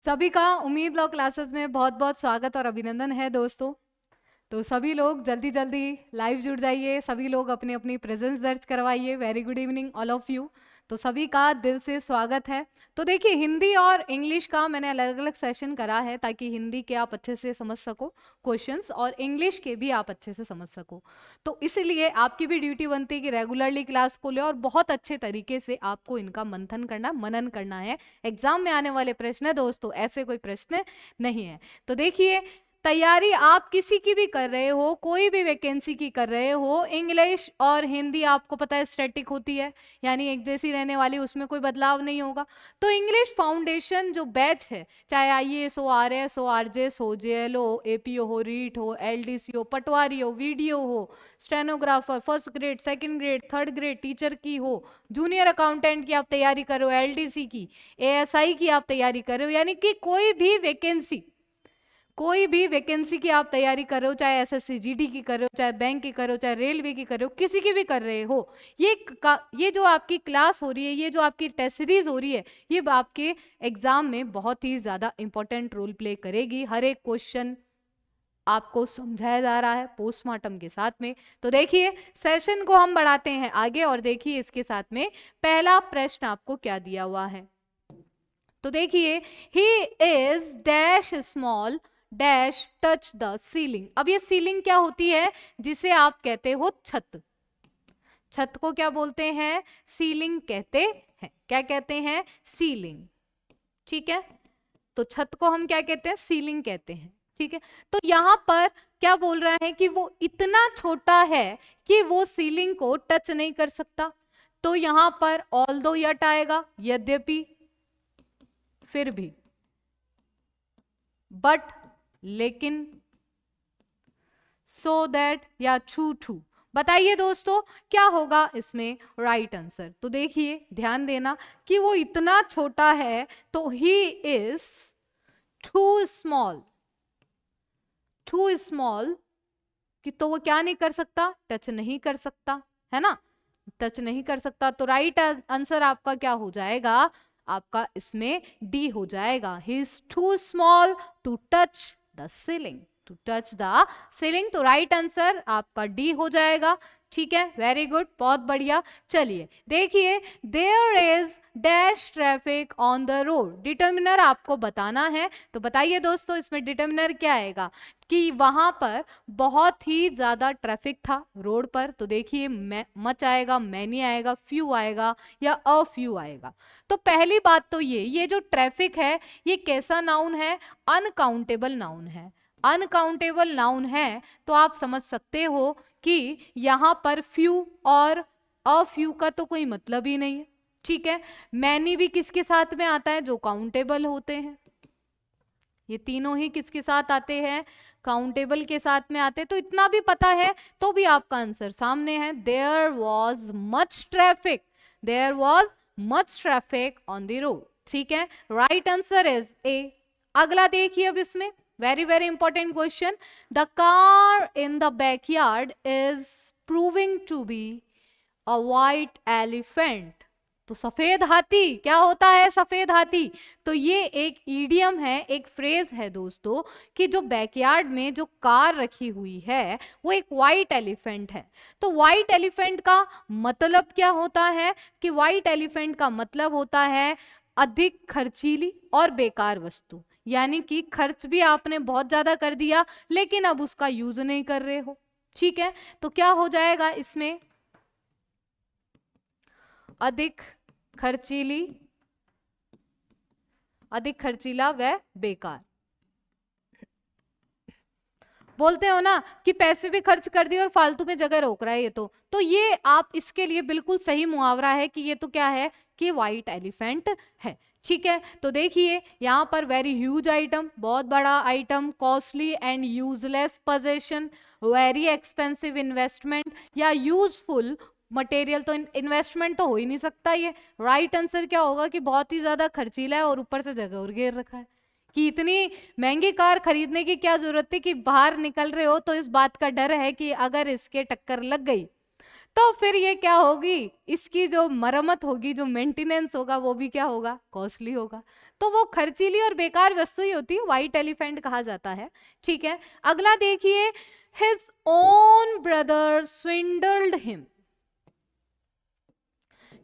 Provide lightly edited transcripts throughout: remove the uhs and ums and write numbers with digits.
सभी का उम्मीद लॉ क्लासेस में बहुत बहुत स्वागत और अभिनंदन है दोस्तों। तो सभी लोग जल्दी जल्दी लाइव जुड़ जाइए, सभी लोग अपनी अपनी प्रेजेंस दर्ज करवाइए। Very good evening all of you. तो सभी का दिल से स्वागत है। तो देखिए, हिंदी और इंग्लिश का मैंने अलग अलग सेशन करा है ताकि हिंदी के आप अच्छे से समझ सको क्वेश्चंस और इंग्लिश के भी आप अच्छे से समझ सको। तो इसलिए आपकी भी ड्यूटी बनती है कि रेगुलरली क्लास को ले और बहुत अच्छे तरीके से आपको इनका मंथन करना, मनन करना है। एग्जाम में आने वाले प्रश्न है दोस्तों, ऐसे कोई प्रश्न नहीं है। तो देखिए, तैयारी आप किसी की भी कर रहे हो, कोई भी वैकेंसी की कर रहे हो, इंग्लिश और हिंदी आपको पता है स्टैटिक होती है, यानी एक जैसी रहने वाली, उसमें कोई बदलाव नहीं होगा। तो इंग्लिश फाउंडेशन जो बैच है, चाहे आईएएस हो, आरएस हो, आरजेएस हो, जेएल हो, एपीओ हो, रीट हो, एलडीसी हो, पटवारी हो, वीडियो हो, stenographer, first grade, second grade, third grade teacher की हो, जूनियर अकाउंटेंट की आप तैयारी कर रहे हो, एलडीसी की, एएसआई की आप तैयारी कर रहे हो, यानी कि कोई भी वैकेंसी की आप तैयारी कर रहे हो, चाहे एसएससी जीडी की कर रहे हो, चाहे बैंक की कर रहे हो, चाहे रेलवे की कर रहे हो, किसी की भी कर रहे हो, ये जो आपकी क्लास हो रही है, ये जो आपकी टेस्ट सीरीज हो रही है, ये आपके एग्जाम में बहुत ही ज्यादा इंपॉर्टेंट रोल प्ले करेगी। हर एक क्वेश्चन आपको समझाया जा रहा है पोस्टमार्टम के साथ में। तो देखिए, सेशन को हम बढ़ाते हैं आगे और देखिए इसके साथ में पहला प्रश्न आपको क्या दिया हुआ है। तो देखिए, he is dash small dash touch the ceiling. अब ये सीलिंग क्या होती है? जिसे आप कहते हो छत। छत को क्या बोलते हैं? सीलिंग कहते हैं। क्या कहते हैं? सीलिंग। ठीक है, तो छत को हम क्या कहते हैं? सीलिंग कहते हैं। ठीक है, तो यहां पर क्या बोल रहा है कि वो इतना छोटा है कि वो सीलिंग को टच नहीं कर सकता। तो यहां पर ऑल्दो यट आएगा, यद्यपि, फिर भी, बट, लेकिन, सो दैट या छू छू। बताइए दोस्तों, क्या होगा इसमें राइट आंसर? तो देखिए, ध्यान देना कि वो इतना छोटा है, तो he is too small. Too small कि तो वो क्या नहीं कर सकता? टच नहीं कर सकता, है ना? टच नहीं कर सकता, तो राइट आंसर आपका क्या हो जाएगा? आपका इसमें डी हो जाएगा। He is too small to touch the ceiling. To touch the ceiling, तो राइट आंसर आपका डी हो जाएगा। ठीक है, वेरी गुड, बहुत बढ़िया। चलिए देखिए, there is dash traffic on the road. Determiner आपको बताना है, तो बताइए दोस्तों, इसमें डिटर्मिनर क्या आएगा? कि वहां पर बहुत ही ज्यादा ट्रैफिक था रोड पर। तो देखिए, मच आएगा, मैनी आएगा, फ्यू आएगा या अ फ्यू आएगा। तो पहली बात तो ये जो ट्रैफिक है, ये कैसा नाउन है? अनकाउंटेबल नाउन है। अनकाउंटेबल नाउन है, तो आप समझ सकते हो कि यहां पर फ्यू और अ फ्यू का तो कोई मतलब ही नहीं है। ठीक है, मैनी भी किसके साथ में आता है? जो काउंटेबल होते हैं। ये तीनों ही किसके साथ आते हैं? काउंटेबल के साथ में आते हैं। तो इतना भी पता है तो भी आपका आंसर सामने है। There was much traffic, there was much traffic on the road. ठीक है, राइट आंसर इज ए। अगला देखिए, अब इसमें very very important question. The car in the backyard is proving to be a white elephant. तो सफेद हाथी क्या होता है? सफेद हाथी। तो ये एक ईडियम है, एक फ्रेज है दोस्तों, कि जो बैकयार्ड में जो कार रखी हुई है वो एक व्हाइट एलिफेंट है। तो व्हाइट एलिफेंट का मतलब क्या होता है? कि व्हाइट एलिफेंट का मतलब होता है अधिक खर्चीली और बेकार वस्तु। यानी कि खर्च भी आपने बहुत ज्यादा कर दिया लेकिन अब उसका यूज नहीं कर रहे हो। ठीक है, तो क्या हो जाएगा इसमें? अधिक खर्चीली, अधिक खर्चीला व बेकार। बोलते हो ना कि पैसे भी खर्च कर दिए और फालतू में जगह रोक रहा है ये। तो ये आप इसके लिए बिल्कुल सही मुहावरा है कि ये तो क्या है? कि व्हाइट एलिफेंट है। ठीक है, तो देखिए यहां पर वेरी ह्यूज आइटम, बहुत बड़ा item, costly and useless possession, very expensive investment या यूजफुल मटेरियल। तो इन्वेस्टमेंट तो हो ही नहीं सकता ये। राइट आंसर क्या होगा? कि बहुत ही ज्यादा खर्चीला है और ऊपर से जगह और घेर रखा है। कि इतनी महंगी कार खरीदने की क्या जरूरत थी? कि बाहर निकल रहे हो तो इस बात का डर है कि अगर इसके टक्कर लग गई तो फिर ये क्या होगी, इसकी जो मरम्मत होगी, जो मेंटेनेंस होगा, वो भी क्या होगा, कॉस्टली होगा। तो वो खर्चीली और बेकार वस्तु ही होती है, व्हाइट एलिफेंट कहा जाता है। ठीक है, अगला देखिए, his own brother swindled him.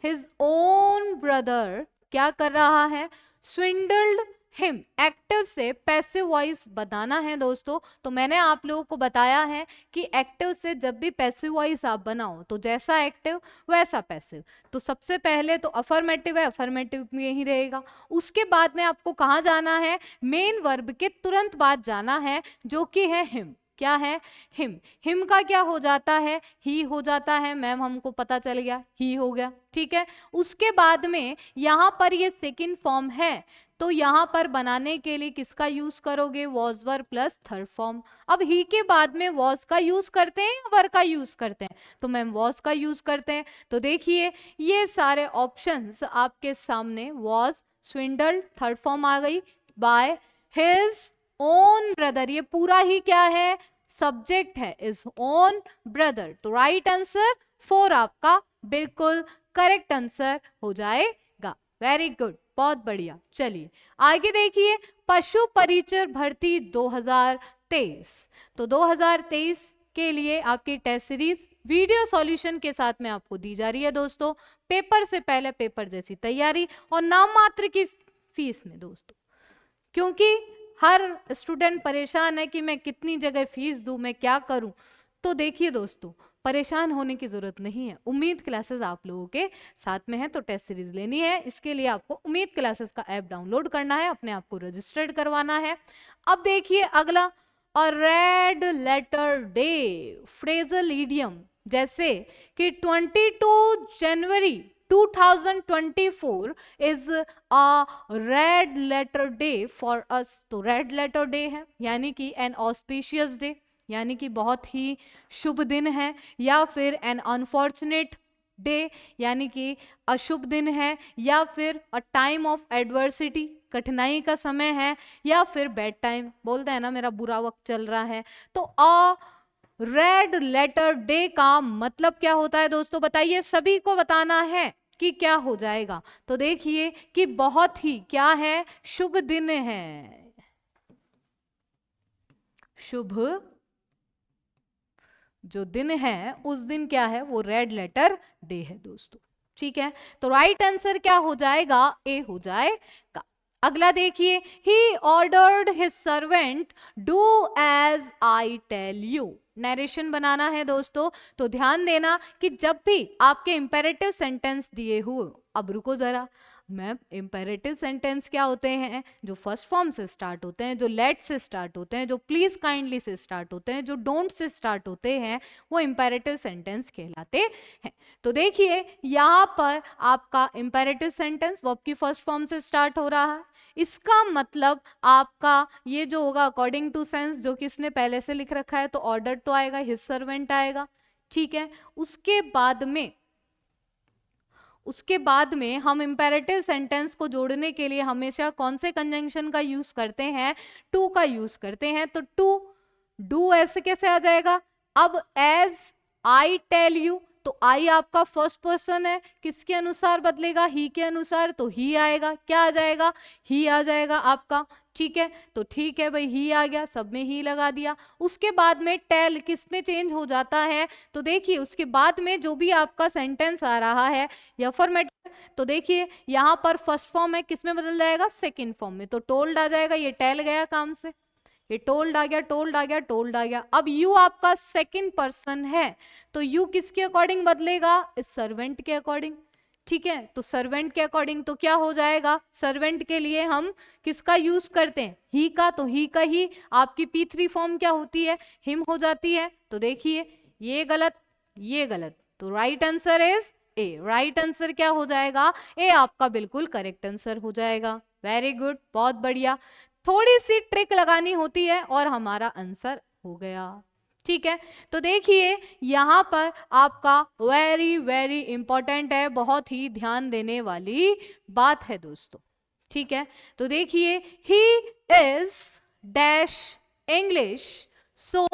His own brother क्या कर रहा है, स्विंडल्ड हिम। एक्टिव से पैसिव वॉइस बनाना है दोस्तों, तो मैंने आप लोगों को बताया है कि एक्टिव से जब भी पैसिव वॉइस आप बनाओ तो जैसा एक्टिव वैसा पैसिव। तो सबसे पहले तो अफर्मेटिव है, अफर्मेटिव में यही रहेगा। उसके बाद में आपको कहाँ जाना है, मेन वर्ब के तुरंत बाद जाना है, जो कि है हिम। क्या है, हिम। हिम का क्या हो जाता है, ही हो जाता है। मैम हमको पता चल गया, ही हो गया। ठीक है, उसके बाद में यहां पर ये सेकंड फॉर्म है, तो यहां पर बनाने के लिए किसका यूज करोगे, was were plus third form. अब ही के बाद में वॉज का यूज करते हैं या वर का यूज करते हैं, तो मैम वॉज का यूज करते हैं। तो देखिए ये सारे ऑप्शंस आपके सामने, वॉज, स्विंडल, थर्ड फॉर्म आ गई, बाय हिज ओन ब्रदर, ये पूरा ही क्या है, सब्जेक्ट है, इज ओन ब्रदर। तो राइट आंसर 4 आपका बिल्कुल करेक्ट आंसर हो जाएगा। वेरी गुड, बहुत बढ़िया। चलिए आगे देखिए, पशु परिचर भर्ती 2023। तो 2023 के लिए आपकी टेस्ट सीरीज वीडियो सॉल्यूशन के साथ में आपको दी जा रही है दोस्तों। पेपर से पहले पेपर जैसी तैयारी और नाम मात्र की फीस में दोस्तों, क्योंकि हर स्टूडेंट परेशान है कि मैं कितनी जगह फीस दूं, मैं क्या करूं। तो देखिए दोस्तों, परेशान होने की जरूरत नहीं है। उम्मीद क्लासेस आप लोगों के साथ में है, तो टेस्ट सीरीज लेनी है, इसके लिए आपको उम्मीद क्लासेस का ऐप डाउनलोड करना है, अपने आप को रजिस्टर्ड करवाना है। अब देखिए अगला, a red letter day, phrasal idiom, जैसे कि 22 January 2024 is a red letter day for us। तो रेड लेटर डे है, यानी कि एन ऑस्पिशियस डे, यानी कि बहुत ही शुभ दिन है, या फिर एन अनफॉर्चुनेट डे, यानी कि अशुभ दिन है, या फिर अ टाइम ऑफ एडवर्सिटी, कठिनाई का समय है, या फिर बैड टाइम, बोलते हैं ना मेरा बुरा वक्त चल रहा है। तो अ रेड लेटर डे का मतलब क्या होता है दोस्तों, बताइए, सभी को बताना है कि क्या हो जाएगा। तो देखिए कि बहुत ही क्या है, शुभ दिन है, शुभ जो दिन है उस दिन क्या है, वो रेड लेटर डे है दोस्तों। ठीक है, तो राइट आंसर क्या हो जाएगा, ए हो जाएगा। अगला देखिए, he ordered his servant do as I tell you. Narration बनाना है दोस्तों, तो ध्यान देना कि जब भी आपके इंपेरेटिव सेंटेंस दिए हुए, अब रुको जरा मैम, इंपेरेटिव सेंटेंस क्या होते हैं, जो फर्स्ट फॉर्म से स्टार्ट होते हैं, जो लेट से स्टार्ट होते हैं, जो प्लीज काइंडली से स्टार्ट होते हैं, जो डोंट से स्टार्ट होते हैं, वो इंपेरेटिव सेंटेंस कहलाते हैं। तो देखिए यहां पर आपका इंपेरेटिव सेंटेंस वर्ब की फर्स्ट फॉर्म से स्टार्ट हो रहा है, इसका मतलब आपका ये जो होगा अकॉर्डिंग टू सेंस, जो किसने पहले से लिख रखा है, तो ऑर्डर तो आएगा, हिज सर्वेंट आएगा। ठीक है, उसके बाद में हम इंपेरेटिव सेंटेंस को जोड़ने के लिए हमेशा कौन से कंजंक्शन का यूज करते हैं, टू का यूज करते हैं। तो टू, डू ऐसे कैसे आ जाएगा, अब एज आई टेल यू, तो आई आपका फर्स्ट पर्सन है, किसके अनुसार बदलेगा, ही के अनुसार, तो ही आएगा, क्या आ जाएगा, ही आ जाएगा आपका। ठीक है, तो ठीक है भाई, ही आ गया, सब में ही लगा दिया। उसके बाद में टेल किस में चेंज हो जाता है, तो देखिए उसके बाद में जो भी आपका सेंटेंस आ रहा है या फॉर्मेट, तो देखिए यहां पर फर्स्ट फॉर्म है, किस में बदल जाएगा, सेकेंड फॉर्म में, तो टोल्ड आ जाएगा, ये टेल गया काम से, ये टोल्ड आ गया, टोल्ड आ गया, टोल्ड आ गया। अब यू आपका सेकंड पर्सन है, तो यू किसके अकॉर्डिंग बदलेगा, इस सर्वेंट के अकॉर्डिंग। ठीक है, तो सर्वेंट के अकॉर्डिंग तो क्या हो जाएगा, सर्वेंट के लिए हम किसका यूज करते हैं, ही का, तो ही का ही आपकी P3 फॉर्म क्या होती है, हिम हो जाती है। तो देखिए ये गलत, ये गलत, तो right answer is a. Right answer क्या हो जाएगा, ए आपका बिल्कुल करेक्ट आंसर हो जाएगा। वेरी गुड, बहुत बढ़िया। थोड़ी सी ट्रिक लगानी होती है और हमारा आंसर हो गया। ठीक है, तो देखिए यहां पर आपका वेरी वेरी इंपॉर्टेंट है, बहुत ही ध्यान देने वाली बात है दोस्तों। ठीक है, तो देखिए he is dash English, so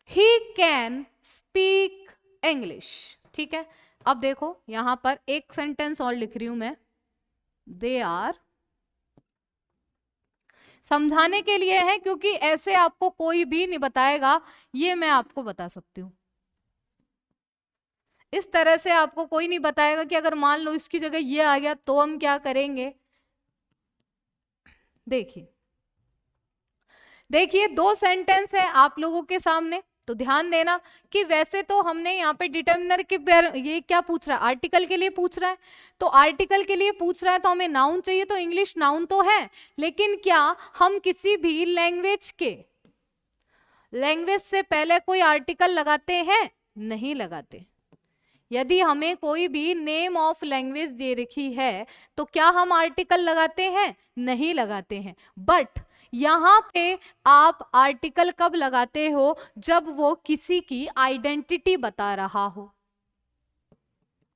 he can speak English. ठीक है, अब देखो यहां पर एक सेंटेंस और लिख रही हूं मैं, दे आर, समझाने के लिए है क्योंकि ऐसे आपको कोई भी नहीं बताएगा, ये मैं आपको बता सकती हूं। इस तरह से आपको कोई नहीं बताएगा कि अगर मान लो इसकी जगह ये आ गया तो हम क्या करेंगे। देखिए देखिए, दो सेंटेंस है आप लोगों के सामने, तो ध्यान देना कि वैसे तो हमने यहाँ पे डिटर्मिनर के ये क्या पूछ रहा है, आर्टिकल के लिए पूछ रहा है, तो आर्टिकल के लिए पूछ रहा है तो हमें नाउन चाहिए, तो इंग्लिश नाउन तो है, लेकिन क्या हम किसी भी लैंग्वेज से पहले कोई आर्टिकल लगाते हैं? नहीं लगाते। यदि हमें कोई भी नेम ऑफ लैंग्वेज दे रखी है तो क्या हम आर्टिकल लगाते हैं? नहीं लगाते हैं। बट यहां पे आप आर्टिकल कब लगाते हो? जब वो किसी की आइडेंटिटी बता रहा हो,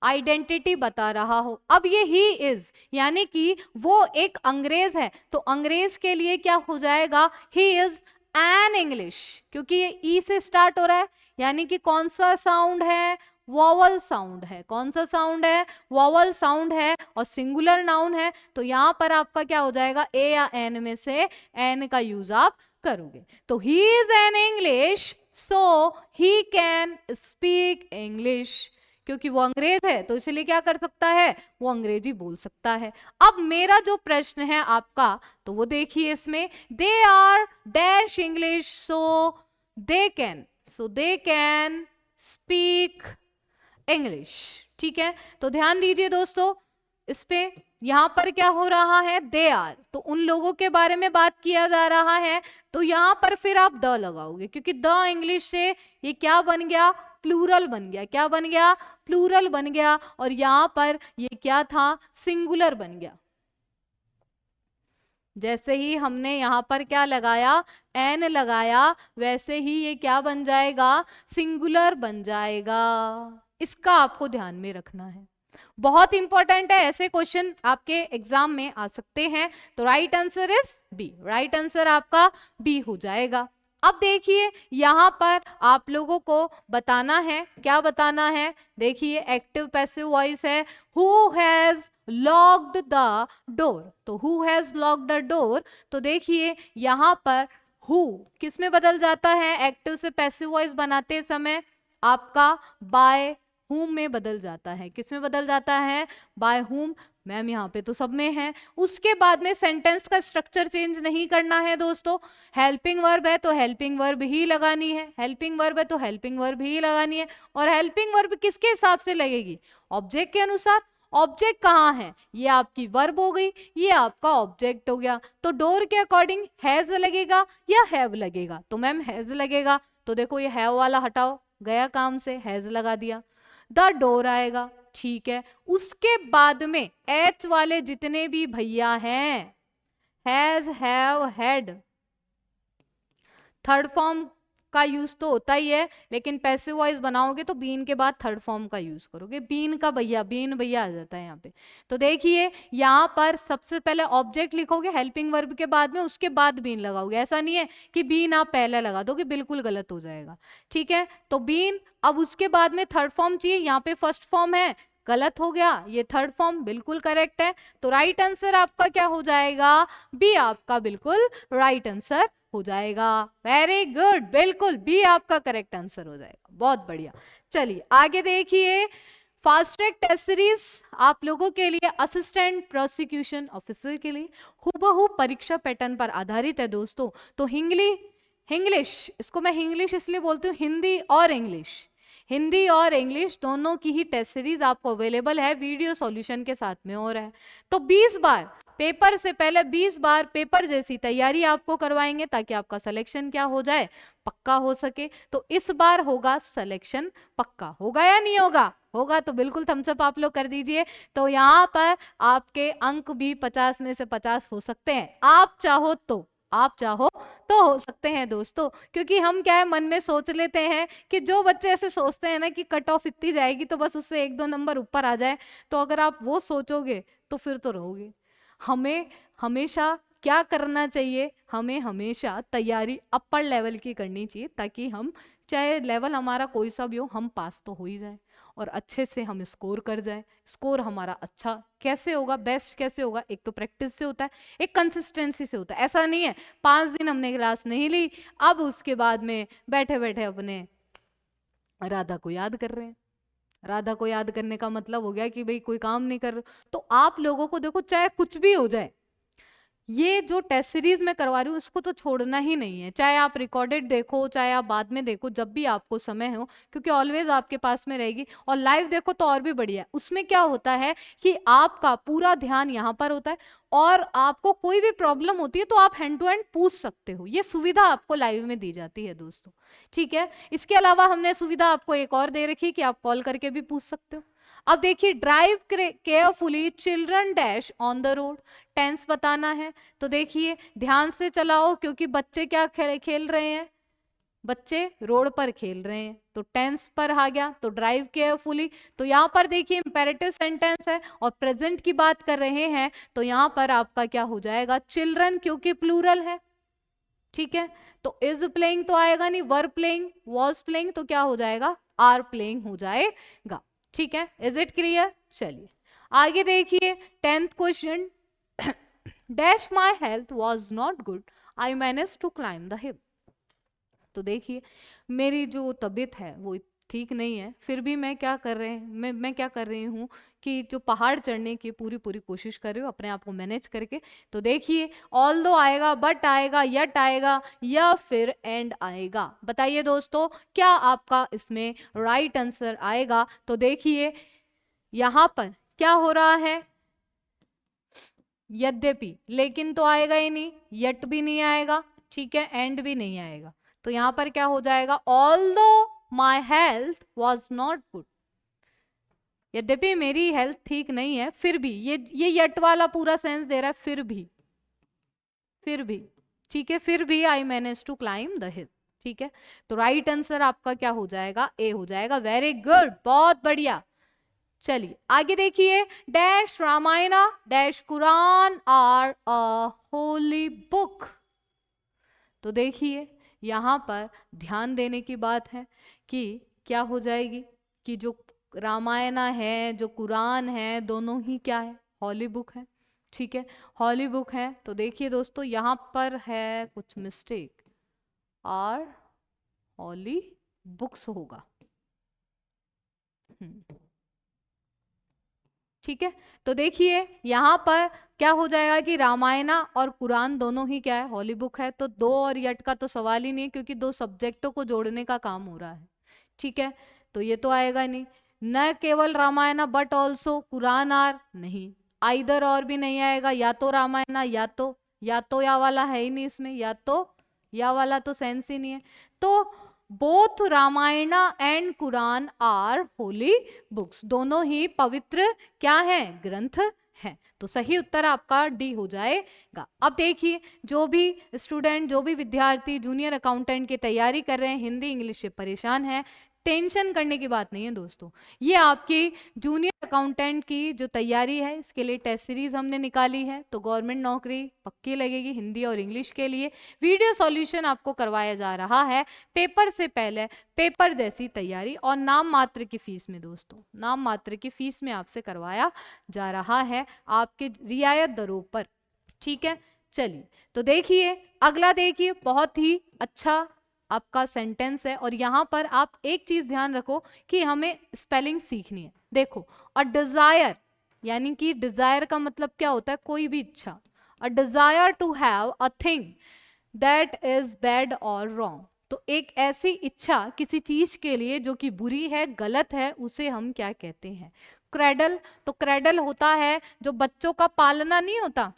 आइडेंटिटी बता रहा हो। अब ये ही इज यानी कि वो एक अंग्रेज है, तो अंग्रेज के लिए क्या हो जाएगा? ही इज एन इंग्लिश, क्योंकि ये ई से स्टार्ट हो रहा है, यानी कि कौन सा साउंड है? वॉवल साउंड है। कौन सा साउंड है? वॉवल साउंड है, और सिंगुलर नाउन है, तो यहां पर आपका क्या हो जाएगा? ए या एन में से एन का यूज आप करोगे। तो he is an English, so he can speak English, क्योंकि वो अंग्रेज है तो इसलिए क्या कर सकता है? वो अंग्रेजी बोल सकता है। अब मेरा जो प्रश्न है आपका, तो वो देखिए इसमें, they are dash English so they can speak English. ठीक है, तो ध्यान दीजिए दोस्तों इस पे, यहां पर क्या हो रहा है? दे आर, तो उन लोगों के बारे में बात किया जा रहा है, तो यहां पर फिर आप द लगाओगे, क्योंकि द इंग्लिश से ये क्या बन गया? प्लूरल बन गया। क्या बन गया? प्लूरल बन गया। और यहां पर ये क्या था? सिंगुलर बन गया। जैसे ही हमने यहां पर क्या लगाया? एन लगाया, वैसे ही ये क्या बन जाएगा? सिंगुलर बन जाएगा। इसका आपको ध्यान में रखना है, बहुत इंपॉर्टेंट है, ऐसे क्वेश्चन आपके एग्जाम में आ सकते हैं। तो right answer is B, right answer आपका बी हो जाएगा। अब देखिए यहां पर आप लोगों को बताना है, क्या बताना है? देखिए एक्टिव पैसिव वॉइस है, who has locked the door, तो who has locked the door, तो देखिए यहां पर हु किस में बदल जाता है? एक्टिव से पैसिव वॉइस बनाते समय आपका बाय हुम में बदल जाता है। किस में बदल जाता है? By whom. मैम यहाँ पे तो सब में है। उसके बाद में सेंटेंस का स्ट्रक्चर चेंज नहीं करना है दोस्तों। हेल्पिंग वर्ब है तो हेल्पिंग वर्ब ही लगानी है, हेल्पिंग वर्ब है तो हेल्पिंग वर्ब ही लगानी है। और हेल्पिंग वर्ब किसके हिसाब से लगेगी? ऑब्जेक्ट के अनुसार। ऑब्जेक्ट कहाँ है? ये आपकी वर्ब हो गई, ये आपका ऑब्जेक्ट हो गया। तो डोर के अकॉर्डिंग हैज लगेगा या हैव लगेगा? तो मैम हैज लगेगा। तो देखो ये हैव वाला हटाओ, गया काम से, हैज लगा दिया। द डोर आएगा, ठीक है। उसके बाद में एच वाले जितने भी भैया हैं, has, have, had, third form का यूज तो होता ही है, लेकिन पैसिव वॉइस बनाओगे तो बीन के बाद थर्ड फॉर्म का यूज करोगे। बीन का भैया, बीन भैया आ जाता है यहाँ पे। तो देखिए यहाँ पर सबसे पहले ऑब्जेक्ट लिखोगे हेल्पिंग वर्ब के बाद में, उसके बाद बीन लगाओगे। ऐसा नहीं है कि बीन आप पहले लगा दोगे, बिल्कुल गलत हो जाएगा। ठीक है, तो बीन, अब उसके बाद में थर्ड फॉर्म चाहिए, यहाँ पे फर्स्ट फॉर्म है, गलत हो गया, ये थर्ड फॉर्म बिल्कुल करेक्ट है। तो राइट आंसर आपका क्या हो जाएगा? बी आपका बिल्कुल राइट आंसर हो जाएगा। वेरी गुड, बिल्कुल बी आपका करेक्ट आंसर हो जाएगा, बहुत बढ़िया। चलिए आगे देखिए, फास्ट ट्रैक टेस्ट सीरीज आप लोगों के लिए असिस्टेंट प्रोसिक्यूशन ऑफिसर के लिए हूबहू परीक्षा पैटर्न पर आधारित है दोस्तों। तो इंग्लिश, इसको मैं इंग्लिश इसलिए बोलती हूँ, हिंदी और इंग्लिश, हिंदी और इंग्लिश दोनों की ही टेस्ट सीरीज आपको अवेलेबल है, वीडियो सॉल्यूशन के साथ में हो रहा है। तो 20 बार पेपर से पहले 20 बार पेपर जैसी तैयारी आपको करवाएंगे, ताकि आपका सिलेक्शन क्या हो जाए? पक्का हो सके। तो इस बार होगा सिलेक्शन पक्का, होगा या नहीं होगा? होगा तो बिल्कुल थम्स अप आप लोग कर दीजिए। तो यहाँ पर आपके अंक भी 50 में से 50 हो सकते हैं, आप चाहो तो हो सकते हैं दोस्तों। क्योंकि हम क्या है, मन में सोच लेते हैं कि जो बच्चे ऐसे सोचते हैं ना कि कट ऑफ इतनी जाएगी तो बस उससे 1-2 नंबर ऊपर आ जाए, तो अगर आप वो सोचोगे तो फिर तो रहोगे। हमें हमेशा क्या करना चाहिए? हमें हमेशा तैयारी अपर लेवल की करनी चाहिए, ताकि हम, चाहे लेवल हमारा कोई सा भी हो, हम पास तो हो ही जाए। और अच्छे से हम स्कोर कर जाए। स्कोर हमारा अच्छा कैसे होगा, बेस्ट कैसे होगा? एक तो प्रैक्टिस से होता है, एक कंसिस्टेंसी से होता है। ऐसा नहीं है 5 दिन हमने क्लास नहीं ली, अब उसके बाद में बैठे बैठे अपने राधा को याद कर रहे हैं। राधा को याद करने का मतलब हो गया कि भाई कोई काम नहीं कर रहे। तो आप लोगों को देखो, चाहे कुछ भी हो जाए, ये जो टेस्ट सीरीज में करवा रही हूँ उसको तो छोड़ना ही नहीं है। चाहे आप रिकॉर्डेड देखो, चाहे आप बाद में देखो, जब भी आपको समय हो, क्योंकि ऑलवेज आपके पास में रहेगी। और लाइव देखो तो और भी बढ़िया है। उसमें क्या होता है कि आपका पूरा ध्यान यहाँ पर होता है, और आपको कोई भी प्रॉब्लम होती है तो आप हैंड टू हैंड पूछ सकते हो। ये सुविधा आपको लाइव में दी जाती है दोस्तों, ठीक है। इसके अलावा हमने सुविधा आपको एक और दे रखी कि आप कॉल करके भी पूछ सकते हो। अब देखिए, drive carefully children dash on the road, tense बताना है। तो देखिए ध्यान से चलाओ, क्योंकि बच्चे क्या खेल रहे हैं, बच्चे रोड पर खेल रहे हैं। तो टेंस पर आ गया, तो ड्राइव केयरफुली। तो यहाँ पर देखिए इंपेरेटिव सेंटेंस है और प्रेजेंट की बात कर रहे हैं, तो यहाँ पर आपका क्या हो जाएगा, चिल्ड्रन, क्योंकि प्लूरल है, ठीक है। तो इज प्लेइंग तो आएगा नहीं, वर प्लेइंग, वॉज प्लेइंग, तो क्या हो जाएगा, आर प्लेइंग हो जाएगा, ठीक है। Is it clear? चलिए आगे देखिए 10th question. Dash my health was not good, I manage to climb the hill. तो देखिए मेरी जो तबीयत है वो ठीक नहीं है, फिर भी मैं क्या कर रही हूँ कि जो पहाड़ चढ़ने की पूरी पूरी कोशिश कर रही हूँ अपने आप को मैनेज करके। तो देखिए ऑल्दो आएगा, बट आएगा, यट आएगा, या फिर एंड आएगा। बताइए दोस्तों क्या आपका इसमें राइट आंसर आएगा? तो देखिए यहां पर क्या हो रहा है, यद्यपि, लेकिन तो आएगा ही नहीं, यट भी नहीं आएगा, ठीक है, एंड भी नहीं आएगा। तो यहां पर क्या हो जाएगा, although my health was not good, यद्यपि मेरी हेल्थ ठीक नहीं है, फिर भी, ये यट वाला पूरा सेंस दे रहा है, फिर भी, ठीक है, फिर भी I manage to climb the hill, ठीक है। तो राइट आंसर आपका क्या हो जाएगा, ए हो जाएगा। वेरी गुड, बहुत बढ़िया। चलिए आगे देखिए, dash Ramayana dash Quran are a holy book. तो देखिए यहां पर ध्यान देने की बात है कि क्या हो जाएगी कि जो रामायणा है, जो कुरान है, दोनों ही क्या है, हॉली बुक है, ठीक है, हॉली बुक है। तो देखिए दोस्तों यहां पर है कुछ मिस्टेक, आर हॉली बुक्स होगा, ठीक है। तो देखिए यहां पर क्या हो जाएगा कि रामायणा और कुरान दोनों ही क्या है, हॉली बुक है। तो दो और यट का तो सवाल ही नहीं है, क्योंकि दो सब्जेक्टों को जोड़ने का काम हो रहा है, ठीक है। तो ये तो आएगा नहीं। न केवल Ramayana but also Quran are, नहीं, आइदर और भी नहीं आएगा, या तो रामायणा या तो या वाला है ही नहीं इसमें, या तो या वाला तो सेंस ही नहीं है। तो both Ramayana and Quran are holy books, दोनों ही पवित्र क्या है, ग्रंथ है। तो सही उत्तर आपका डी हो जाएगा। अब देखिए जो भी स्टूडेंट, जो भी विद्यार्थी जूनियर अकाउंटेंट की तैयारी कर रहे हैं, हिंदी इंग्लिश से परेशान है, टेंशन करने की बात नहीं है दोस्तों। ये आपकी जूनियर अकाउंटेंट की जो तैयारी है, इसके लिए टेस्ट सीरीज हमने निकाली है, तो गवर्नमेंट नौकरी पक्की लगेगी हिंदी और इंग्लिश के लिए। वीडियो सॉल्यूशन आपको करवाया जा रहा है पेपर से पहले, पेपर जैसी तैयारी, और नाम मात्र की फीस में दोस्तों, नाम मात्र की फीस में आपसे करवाया जा रहा है आपके रियायत दरों पर, ठीक है। चलिए तो देखिए अगला, देखिए बहुत ही अच्छा आपका सेंटेंस है, और यहां पर आप एक चीज ध्यान रखो कि हमें स्पेलिंग सीखनी है। देखो, अ डिजायर, यानी कि डिजायर का मतलब क्या होता है, कोई भी इच्छा, a desire to have a thing that is bad और रॉन्ग। तो एक ऐसी इच्छा किसी चीज के लिए जो कि बुरी है, गलत है, उसे हम क्या कहते हैं, क्रेडल। तो क्रेडल होता है जो बच्चों का पालना नहीं होता,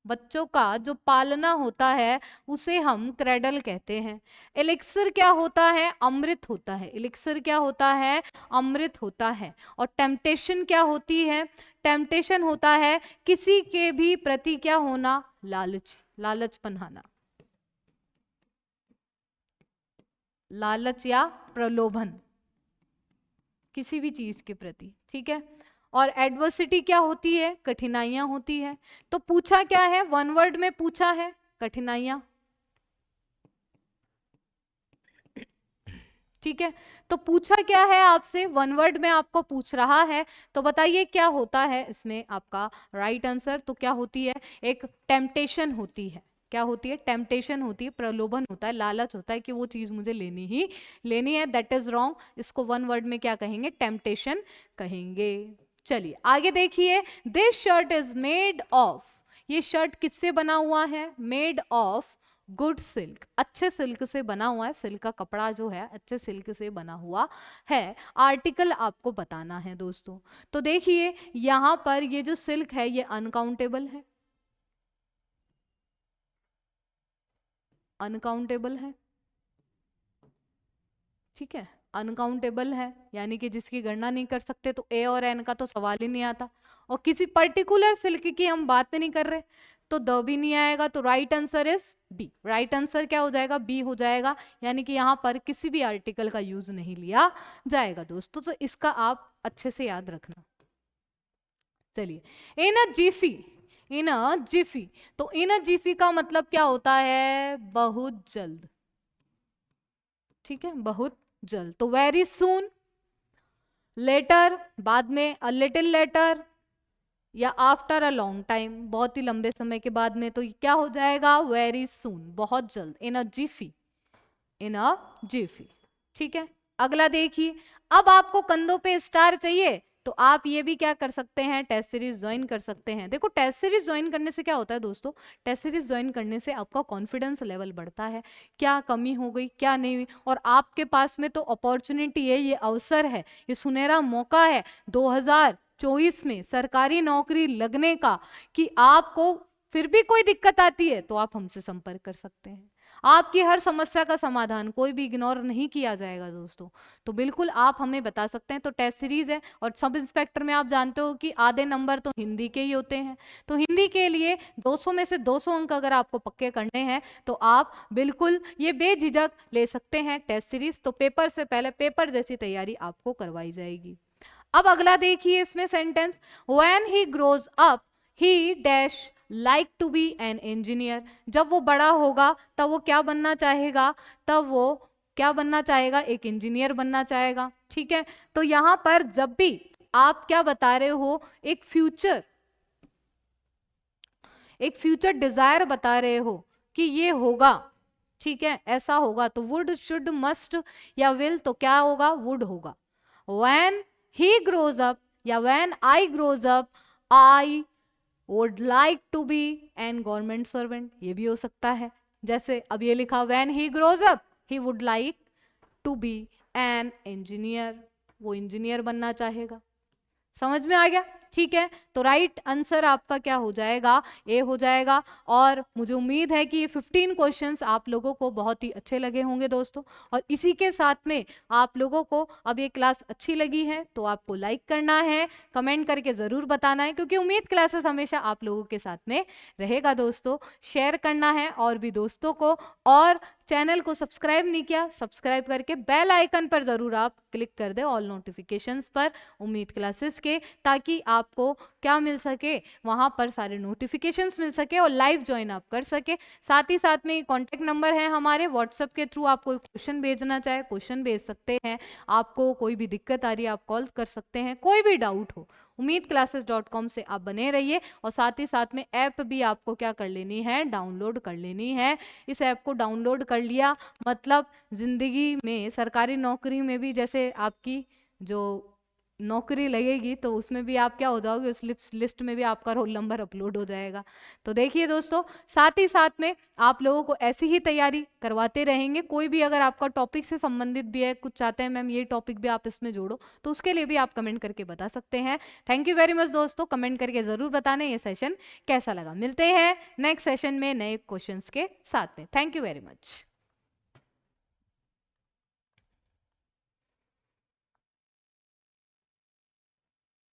बच्चों का जो पालना होता है उसे हम क्रेडल कहते हैं। एलिक्सर क्या होता है, अमृत होता है। एलिक्सर क्या होता है, अमृत होता है। और टेम्पटेशन क्या होती है, टेम्पटेशन होता है किसी के भी प्रति क्या होना, लालच, लालच पन्हाना, लालच या प्रलोभन किसी भी चीज के प्रति, ठीक है। और एडवर्सिटी क्या होती है, कठिनाइयां होती है। तो पूछा क्या है, वन वर्ड में पूछा है, कठिनाइयां, ठीक है, तो पूछा क्या है आपसे, वन वर्ड में आपको पूछ रहा है, तो बताइए क्या होता है इसमें आपका राइट आंसर। तो क्या होती है, एक टेम्पटेशन होती है। क्या होती है, टेम्पटेशन होती है, प्रलोभन होता है, लालच होता है कि वो चीज मुझे लेनी ही लेनी है। दैट इज रॉन्ग, इसको वन वर्ड में क्या कहेंगे, टेम्पटेशन कहेंगे। चलिए आगे देखिए, this shirt is made of, ये शर्ट किससे बना हुआ है, मेड ऑफ गुड सिल्क, अच्छे सिल्क से बना हुआ है, सिल्क का कपड़ा जो है अच्छे सिल्क से बना हुआ है। आर्टिकल आपको बताना है दोस्तों। तो देखिए यहां पर ये जो सिल्क है ये अनकाउंटेबल है, अनकाउंटेबल है, ठीक है, अनकाउंटेबल है, यानी कि जिसकी गणना नहीं कर सकते, तो ए और एन का तो सवाल ही नहीं आता। और किसी पर्टिकुलर सिल्क की हम बात नहीं कर रहे, तो द भी नहीं आएगा। तो right answer is B, right answer क्या हो जाएगा, बी हो जाएगा, यानी कि यहां पर किसी भी आर्टिकल का यूज नहीं लिया जाएगा दोस्तों। तो इसका आप अच्छे से याद रखना। चलिए, इन अ जिफी, इन अ जिफी, तो इन अ जिफी का मतलब क्या होता है, बहुत जल्द, ठीक है, बहुत जल्द। तो वेरी सून, लेटर, बाद में, अ लिटिल लेटर, या आफ्टर अ लॉन्ग टाइम, बहुत ही लंबे समय के बाद में, तो क्या हो जाएगा, वेरी सून, बहुत जल्द, इन अ जिफी, इन अ जिफी। ठीक है, अगला देखिए, अब आपको कंधों पे स्टार चाहिए, तो आप ये भी क्या कर सकते हैं, टेस्ट सीरीज ज्वाइन कर सकते हैं। देखो टेस्ट सीरीज ज्वाइन करने से क्या होता है दोस्तों, टेस्ट सीरीज ज्वाइन करने से आपका कॉन्फिडेंस लेवल बढ़ता है, क्या कमी हो गई क्या नहीं हुई, और आपके पास में तो अपॉर्चुनिटी है, ये अवसर है, ये सुनहरा मौका है 2024 में सरकारी नौकरी लगने का, कि आपको फिर भी कोई दिक्कत आती है तो आप हमसे संपर्क कर सकते हैं। आपकी हर समस्या का समाधान, कोई भी इग्नोर नहीं किया जाएगा दोस्तों, तो बिल्कुल आप हमें बता सकते हैं। तो टेस्ट सीरीज है, और सब इंस्पेक्टर में आप जानते हो कि आधे नंबर तो हिंदी के ही होते हैं, तो हिंदी के लिए 200 में से 200 अंक अगर आपको पक्के करने हैं, तो आप बिल्कुल ये बेझिझक ले सकते हैं टेस्ट सीरीज। तो पेपर से पहले पेपर जैसी तैयारी आपको करवाई जाएगी। अब अगला देखिए इसमें sentence, when he grows up he dash like to be an engineer, जब वो बड़ा होगा तब वो क्या बनना चाहेगा, तब वो क्या बनना चाहेगा, एक इंजीनियर बनना चाहेगा। ठीक है, तो यहां पर जब भी आप क्या बता रहे हो, एक फ्यूचर डिजायर बता रहे हो कि ये होगा, ठीक है, ऐसा होगा, तो वुड, शुड, मस्ट या विल, तो क्या होगा, वुड होगा। व्हेन ही ग्रोज अप या when I grows up I would like to be a government servant, ये भी हो सकता है। जैसे अब ये लिखा, when he grows up he would like to be an engineer, वो इंजीनियर बनना चाहेगा। समझ में आ गया, ठीक है, तो राइट आंसर आपका क्या हो जाएगा, ए हो जाएगा। और मुझे उम्मीद है कि ये 15 क्वेश्चंस आप लोगों को बहुत ही अच्छे लगे होंगे दोस्तों। और इसी के साथ में आप लोगों को अब ये क्लास अच्छी लगी है तो आपको लाइक करना है, कमेंट करके जरूर बताना है, क्योंकि उम्मीद क्लासेस हमेशा आप लोगों के साथ में रहेगा दोस्तों। शेयर करना है और भी दोस्तों को, और चैनल को सब्सक्राइब नहीं किया, सब्सक्राइब करके बेल आइकन पर जरूर आप क्लिक कर दे, ऑल नोटिफिकेशंस पर उम्मीद क्लासेस के, ताकि आपको क्या मिल सके, वहां पर सारे नोटिफिकेशंस मिल सके और लाइव ज्वाइन आप कर सके। साथ ही साथ में कॉन्टेक्ट नंबर है हमारे, व्हाट्सएप के थ्रू आप कोई क्वेश्चन भेजना चाहे क्वेश्चन भेज सकते हैं, आपको कोई भी दिक्कत आ रही है आप कॉल कर सकते हैं, कोई भी डाउट हो umeedclasses.com से आप बने रहिए। और साथ ही साथ में ऐप भी आपको क्या कर लेनी है, डाउनलोड कर लेनी है। इस ऐप को डाउनलोड कर लिया मतलब जिंदगी में सरकारी नौकरी में भी जैसे आपकी जो नौकरी लगेगी तो उसमें भी आप क्या हो जाओगे, उस लिस्ट में भी आपका रोल नंबर अपलोड हो जाएगा। तो देखिए दोस्तों, साथ ही साथ में आप लोगों को ऐसी ही तैयारी करवाते रहेंगे। कोई भी अगर आपका टॉपिक से संबंधित भी है, कुछ चाहते हैं मैम ये टॉपिक भी आप इसमें जोड़ो, तो उसके लिए भी आप कमेंट करके बता सकते हैं। थैंक यू वेरी मच दोस्तों, कमेंट करके जरूर बताना ये सेशन कैसा लगा। मिलते हैं नेक्स्ट सेशन में नए क्वेश्चंस के साथ में। Thank you very much.